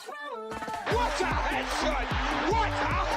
What a headshot! What a head!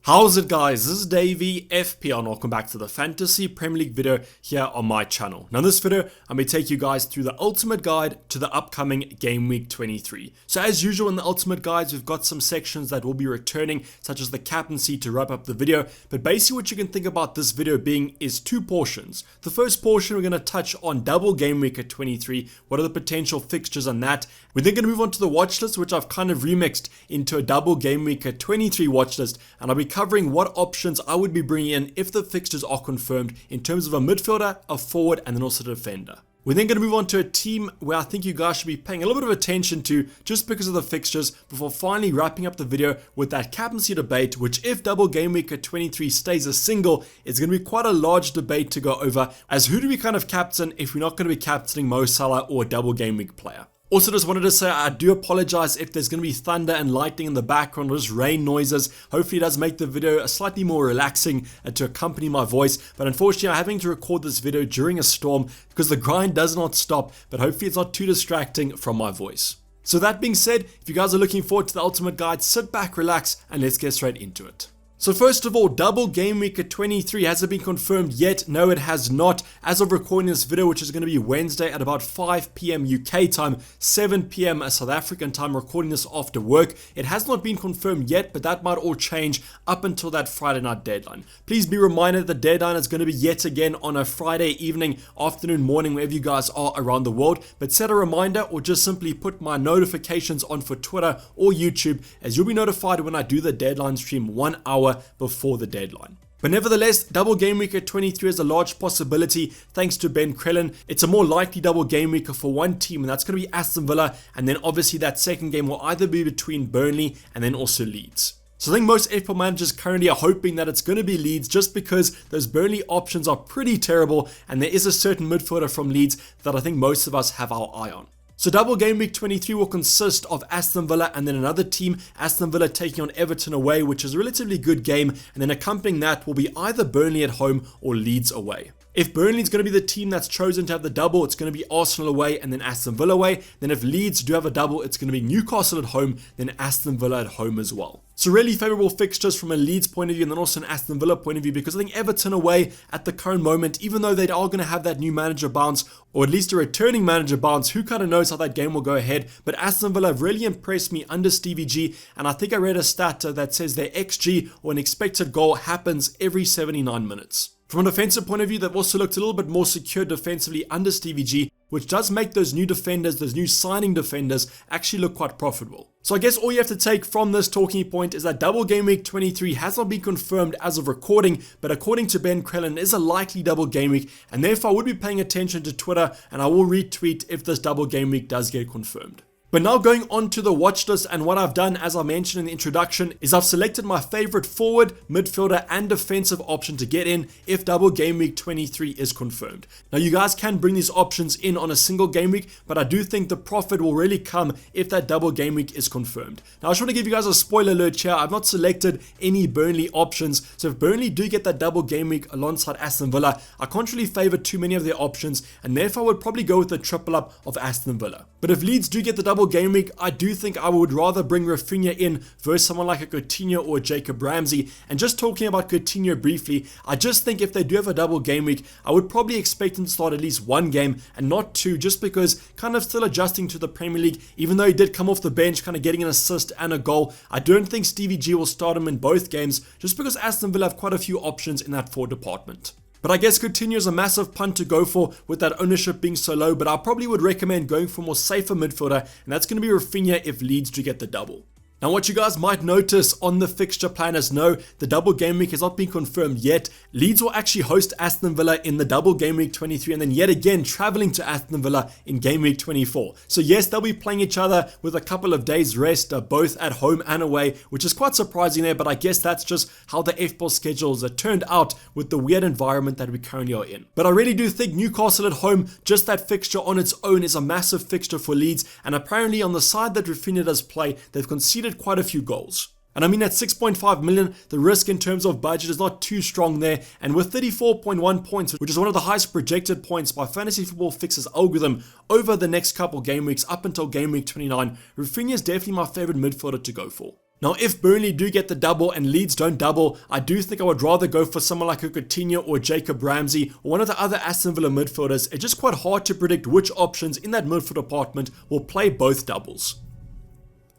How's it, guys? This is Dayvy, FPL, and welcome back to the Fantasy Premier League video here on my channel. Now in this video, I'm going to take you guys through the ultimate guide to the upcoming Game Week 23. So as usual in the ultimate guides, we've got some sections that will be returning, such as the captaincy to wrap up the video. But basically what you can think about this video being is two portions. The first portion, we're going to touch on double Game Week at 23. What are the potential fixtures on that? We're then going to move on to the watch list, which I've kind of remixed into a double Game Week at 23 watch list. And I'll be covering what options I would be bringing in if the fixtures are confirmed in terms of a midfielder, a forward, and then also a defender. We're then going to move on to a team where I think you guys should be paying a little bit of attention to just because of the fixtures before finally wrapping up the video with that captaincy debate, which if double game week at 23 stays a single, it's going to be quite a large debate to go over as who do we kind of captain if we're not going to be captaining Mo Salah or a double game week player. Also just wanted to say I do apologize if there's going to be thunder and lightning in the background or just rain noises. Hopefully it does make the video slightly more relaxing to accompany my voice. But unfortunately I'm having to record this video during a storm because the grind does not stop. But hopefully it's not too distracting from my voice. So that being said, if you guys are looking forward to the ultimate guide, sit back, relax, and let's get straight into it. So first of all, double game week at 23, has it been confirmed yet? No, it has not. As of recording this video, which is going to be Wednesday at about 5 PM UK time, 7 PM South African time, recording this after work. It has not been confirmed yet, but that might all change up until that Friday night deadline. Please be reminded the deadline is going to be yet again on a Friday evening, afternoon, morning, wherever you guys are around the world. But set a reminder or just simply put my notifications on for Twitter or YouTube, as you'll be notified when I do the deadline stream 1 hour before the deadline. But nevertheless, double game week at 23 is a large possibility thanks to Ben Crellin. It's a more likely double game week for one team, and that's going to be Aston Villa, and then obviously that second game will either be between Burnley and then also Leeds. So I think most FPL managers currently are hoping that it's going to be Leeds just because those Burnley options are pretty terrible, and there is a certain midfielder from Leeds that I think most of us have our eye on. So double game week 23 will consist of Aston Villa and then another team, Aston Villa taking on Everton away, which is a relatively good game, and then accompanying that will be either Burnley at home or Leeds away. If Burnley is going to be the team that's chosen to have the double, it's going to be Arsenal away and then Aston Villa away. Then if Leeds do have a double, it's going to be Newcastle at home, then Aston Villa at home as well. So really favourable fixtures from a Leeds point of view and then also an Aston Villa point of view, because I think Everton away at the current moment, even though they are going to have that new manager bounce, or at least a returning manager bounce, who kind of knows how that game will go ahead. But Aston Villa have really impressed me under Stevie G, and I think I read a stat that says their XG, or an expected goal, happens every 79 minutes. From a defensive point of view, they've also looked a little bit more secure defensively under Stevie G, which does make those new defenders, those new signing defenders, actually look quite profitable. So I guess all you have to take from this talking point is that double game week 23 has not been confirmed as of recording, but according to Ben Crellin, is a likely double game week, and therefore I would be paying attention to Twitter, and I will retweet if this double game week does get confirmed. But now going on to the watch list, and what I've done, as I mentioned in the introduction, is I've selected my favorite forward, midfielder, and defensive option to get in if double game week 23 is confirmed. Now you guys can bring these options in on a single game week, but I do think the profit will really come if that double game week is confirmed. Now I just want to give you guys a spoiler alert here. I've not selected any Burnley options, so if Burnley do get that double game week alongside Aston Villa, I can't really favour too many of their options, and therefore I would probably go with the triple up of Aston Villa. But if Leeds do get the double game week, I do think I would rather bring RAPHINHA in versus someone like a Coutinho or a Jacob Ramsey. And just talking about Coutinho briefly, I just think if they do have a double game week, I would probably expect him to start at least one game and not two, just because kind of still adjusting to the Premier League. Even though he did come off the bench, kind of getting an assist and a goal, I don't think Stevie G will start him in both games, just because Aston Villa have quite a few options in that forward department. But I guess Coutinho is a massive punt to go for with that ownership being so low, but I probably would recommend going for a more safer midfielder, and that's going to be RAPHINHA if Leeds do get the double. Now what you guys might notice on the fixture planners, no, the double game week has not been confirmed yet. Leeds will actually host Aston Villa in the double game week 23 and then yet again travelling to Aston Villa in game week 24. So yes, they'll be playing each other with a couple of days rest, both at home and away, which is quite surprising there, but I guess that's just how the FPL schedules are turned out with the weird environment that we currently are in. But I really do think Newcastle at home, just that fixture on its own is a massive fixture for Leeds, and apparently on the side that RAPHINHA does play, they've conceded quite a few goals. And I mean, at 6.5 million, the risk in terms of budget is not too strong there. And with 34.1 points, which is one of the highest projected points by Fantasy Football Fix's algorithm over the next couple game weeks up until game week 29, RAPHINHA is definitely my favorite midfielder to go for. Now, if Burnley do get the double and Leeds don't double, I do think I would rather go for someone like a Coutinho or Jacob Ramsey or one of the other Aston Villa midfielders. It's just quite hard to predict which options in that midfield department will play both doubles.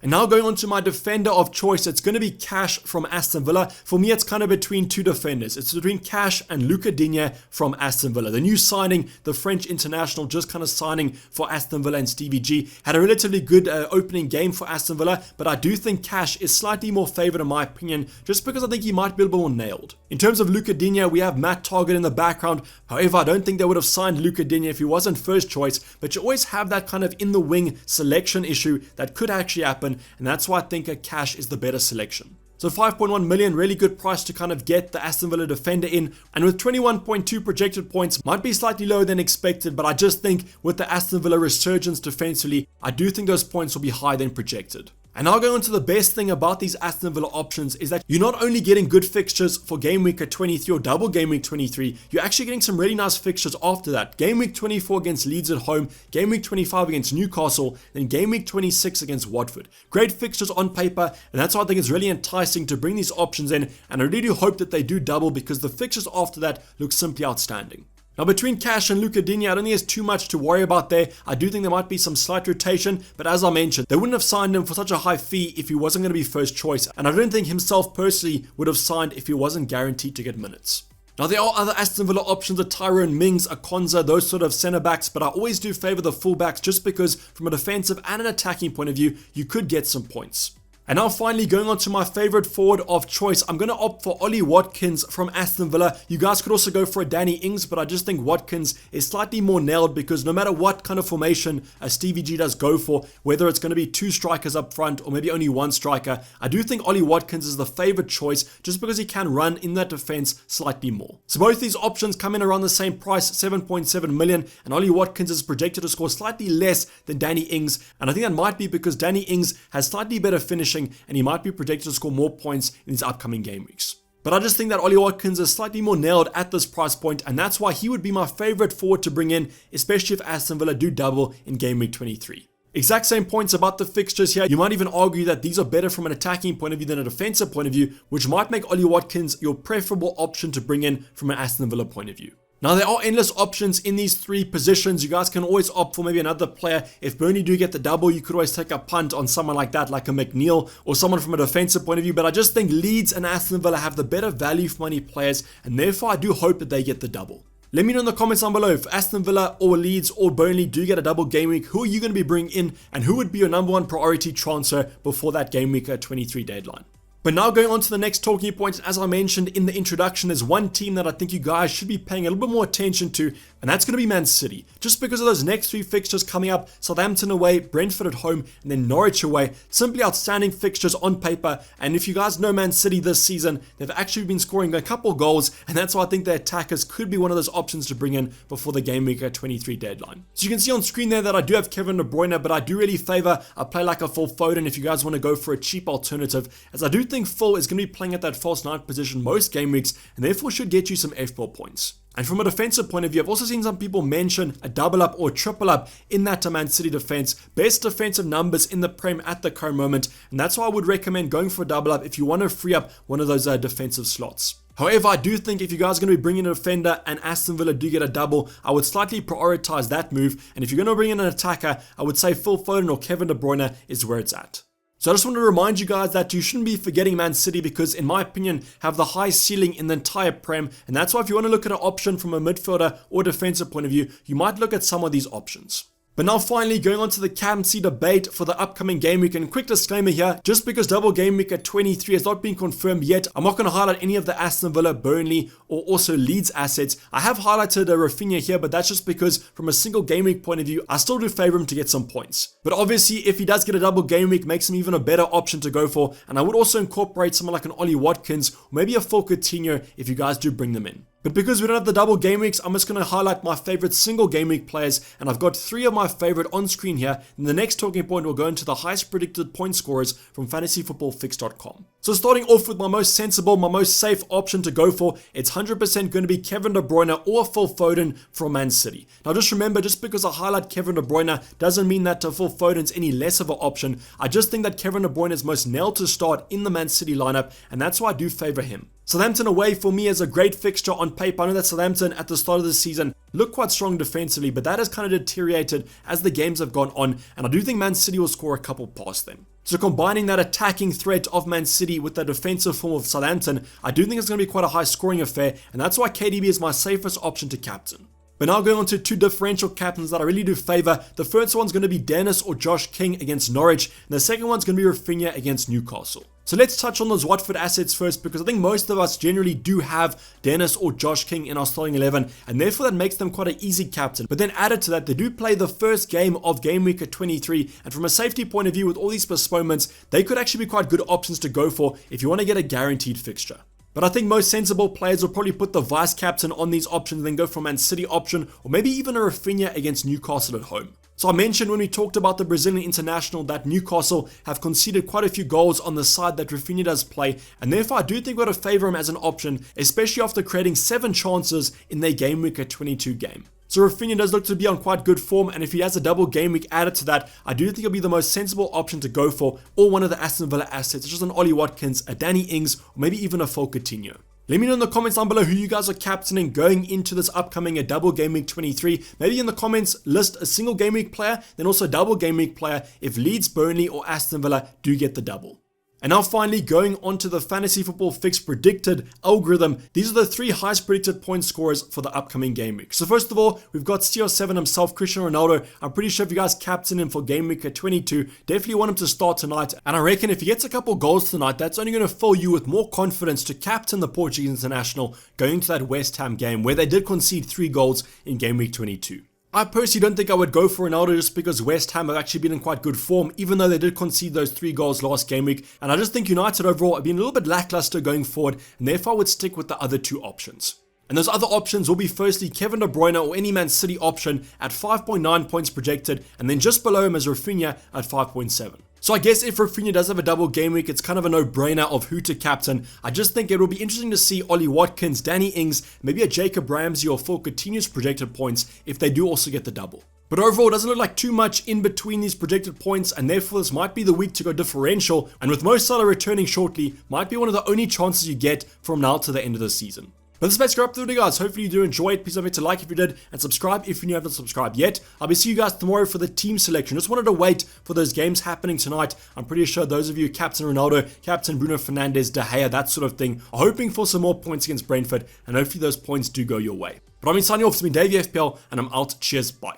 And now going on to my defender of choice, it's going to be Cash from Aston Villa. For me, it's kind of between two defenders. It's between Cash and Luca Digne from Aston Villa. The new signing, the French international, just kind of signing for Aston Villa and Stevie G. Had a relatively good opening game for Aston Villa, but I do think Cash is slightly more favoured in my opinion, just because I think he might be a little bit more nailed. In terms of Luca Digne, we have Matt Target in the background. However, I don't think they would have signed Luca Digne if he wasn't first choice, but you always have that kind of in the wing selection issue that could actually happen. And that's why I think a Cash is the better selection. So 5.1 million, really good price to kind of get the Aston Villa defender in. And with 21.2 projected points, might be slightly lower than expected, but I just think with the Aston Villa resurgence defensively, I do think those points will be higher than projected. And now going on to the best thing about these Aston Villa options is that you're not only getting good fixtures for game week 23 or double game week 23, you're actually getting some really nice fixtures after that. Game week 24 against Leeds at home, game week 25 against Newcastle, then game week 26 against Watford. Great fixtures on paper, and that's why I think it's really enticing to bring these options in, and I really do hope that they do double because the fixtures after that look simply outstanding. Now between Cash and Luca Digne, I don't think there's too much to worry about there. I do think there might be some slight rotation, but as I mentioned, they wouldn't have signed him for such a high fee if he wasn't going to be first choice, and I don't think himself personally would have signed if he wasn't guaranteed to get minutes. Now there are other Aston Villa options, a Tyrone Mings, a Konza, those sort of centre backs, but I always do favour the fullbacks just because from a defensive and an attacking point of view, you could get some points. And now finally going on to my favourite forward of choice, I'm going to opt for Ollie Watkins from Aston Villa. You guys could also go for a Danny Ings, but I just think Watkins is slightly more nailed because no matter what kind of formation a Stevie G does go for, whether it's going to be two strikers up front or maybe only one striker, I do think Ollie Watkins is the favourite choice just because he can run in that defence slightly more. So both these options come in around the same price, 7.7 million, and Ollie Watkins is projected to score slightly less than Danny Ings, and I think that might be because Danny Ings has slightly better finishing and he might be projected to score more points in his upcoming game weeks. But I just think that Ollie Watkins is slightly more nailed at this price point, and that's why he would be my favourite forward to bring in, especially if Aston Villa do double in game week 23. Exact same points about the fixtures here. You might even argue that these are better from an attacking point of view than a defensive point of view, which might make Ollie Watkins your preferable option to bring in from an Aston Villa point of view. Now there are endless options in these three positions. You guys can always opt for maybe another player. If Burnley do get the double, you could always take a punt on someone like that, like a McNeil or someone from a defensive point of view. But I just think Leeds and Aston Villa have the better value for money players, and therefore I do hope that they get the double. Let me know in the comments down below if Aston Villa or Leeds or Burnley do get a double game week, who are you going to be bringing in and who would be your number one priority transfer before that game week 23 deadline. But now going on to the next talking point, as I mentioned in the introduction, there's one team that I think you guys should be paying a little bit more attention to, and that's going to be Man City. Just because of those next three fixtures coming up, Southampton away, Brentford at home, and then Norwich away. Simply outstanding fixtures on paper, and if you guys know Man City this season, they've actually been scoring a couple goals, and that's why I think their attackers could be one of those options to bring in before the game week 23 deadline. So you can see on screen there that I do have Kevin De Bruyne, but I do really favour a play like a Phil Foden if you guys want to go for a cheap alternative, as I do think Phil is going to be playing at that false 9 position most game weeks, and therefore should get you some FPL points. And from a defensive point of view, I've also seen some people mention a double up or triple up in that Man City defense. Best defensive numbers in the Prem at the current moment, and that's why I would recommend going for a double up if you want to free up one of those defensive slots. However, I do think if you guys are going to be bringing in a defender and Aston Villa do get a double, I would slightly prioritize that move. And if you're going to bring in an attacker, I would say Phil Foden or Kevin De Bruyne is where it's at. So I just want to remind you guys that you shouldn't be forgetting Man City because, in my opinion, have the highest ceiling in the entire Prem. And that's why if you want to look at an option from a midfielder or defensive point of view, you might look at some of these options. But now finally going on to the captaincy debate for the upcoming game week, and quick disclaimer here, just because double game week 23 has not been confirmed yet, I'm not going to highlight any of the Aston Villa, Burnley or also Leeds assets. I have highlighted RAPHINHA here, but that's just because from a single game week point of view, I still do favour him to get some points. But obviously if he does get a double game week, makes him even a better option to go for, and I would also incorporate someone like an Ollie Watkins or maybe a Phil Coutinho if you guys do bring them in. But because we don't have the double game weeks, I'm just going to highlight my favorite single game week players, and I've got 3 of my favorite on screen here. In the next talking point, we'll go into the highest predicted point scorers from fantasyfootballfix.com. So starting off with my most sensible, my most safe option to go for, it's 100% going to be Kevin De Bruyne or Phil Foden from Man City. Now just remember, just because I highlight Kevin De Bruyne doesn't mean that Phil Foden's any less of an option. I just think that Kevin De Bruyne is most nailed to start in the Man City lineup, and that's why I do favour him. Southampton away for me is a great fixture on paper. I know that Southampton at the start of the season looked quite strong defensively, but that has kind of deteriorated as the games have gone on, and I do think Man City will score a couple past them. So combining that attacking threat of Man City with the defensive form of Southampton, I do think it's going to be quite a high scoring affair, and that's why KDB is my safest option to captain. But now going on to 2 differential captains that I really do favour. The first one's going to be Dennis or Josh King against Norwich, and the second one's going to be RAPHINHA against Newcastle. So let's touch on those Watford assets first, because I think most of us generally do have Dennis or Josh King in our starting 11, and therefore that makes them quite an easy captain. But then added to that, they do play the first game of game week at 23, and from a safety point of view with all these postponements, they could actually be quite good options to go for if you want to get a guaranteed fixture. But I think most sensible players will probably put the vice captain on these options and then go for a Man City option, or maybe even a RAPHINHA against Newcastle at home. So I mentioned when we talked about the Brazilian international that Newcastle have conceded quite a few goals on the side that RAPHINHA does play, and therefore I do think we're going to favour him as an option, especially after creating 7 chances in their game week at 22 game. So RAPHINHA does look to be on quite good form, and if he has a double game week added to that, I do think it'll be the most sensible option to go for, or one of the Aston Villa assets, such as an Ollie Watkins, a Danny Ings, or maybe even a Phil Coutinho. Let me know in the comments down below who you guys are captaining going into this upcoming double game week 23. Maybe in the comments list a single game week player, then also a double game week player if Leeds, Burnley or Aston Villa do get the double. And now finally going on to the Fantasy Football Fix predicted algorithm. These are the 3 highest predicted point scorers for the upcoming game week. So first of all, we've got CR7 himself, Cristiano Ronaldo. I'm pretty sure if you guys captain him for game week at 22, definitely want him to start tonight. And I reckon if he gets a couple goals tonight, that's only going to fill you with more confidence to captain the Portuguese international going into that West Ham game where they did concede 3 goals in game week 22. I personally don't think I would go for Ronaldo just because West Ham have actually been in quite good form, even though they did concede those 3 goals last game week. And I just think United overall have been a little bit lackluster going forward, and therefore I would stick with the other 2 options. And those other options will be firstly Kevin De Bruyne or any Man City option at 5.9 points projected, and then just below him is RAPHINHA at 5.7. So I guess if RAPHINHA does have a double game week, it's kind of a no-brainer of who to captain. I just think it will be interesting to see Ollie Watkins, Danny Ings, maybe a Jacob Ramsey or Phil Coutinho's projected points if they do also get the double. But overall, it doesn't look like too much in between these projected points, and therefore this might be the week to go differential, and with Mo Salah returning shortly, might be one of the only chances you get from now to the end of the season. But this is basically up the video, guys. Hopefully you do enjoy it. Please don't forget to like if you did, and subscribe if you haven't subscribed yet. I'll be seeing you guys tomorrow for the team selection. Just wanted to wait for those games happening tonight. I'm pretty sure those of you Captain Ronaldo, Captain Bruno Fernandes, De Gea, that sort of thing, are hoping for some more points against Brentford, and hopefully those points do go your way. But I'm signing off. It's been Dayvy FPL, and I'm out. Cheers, bye.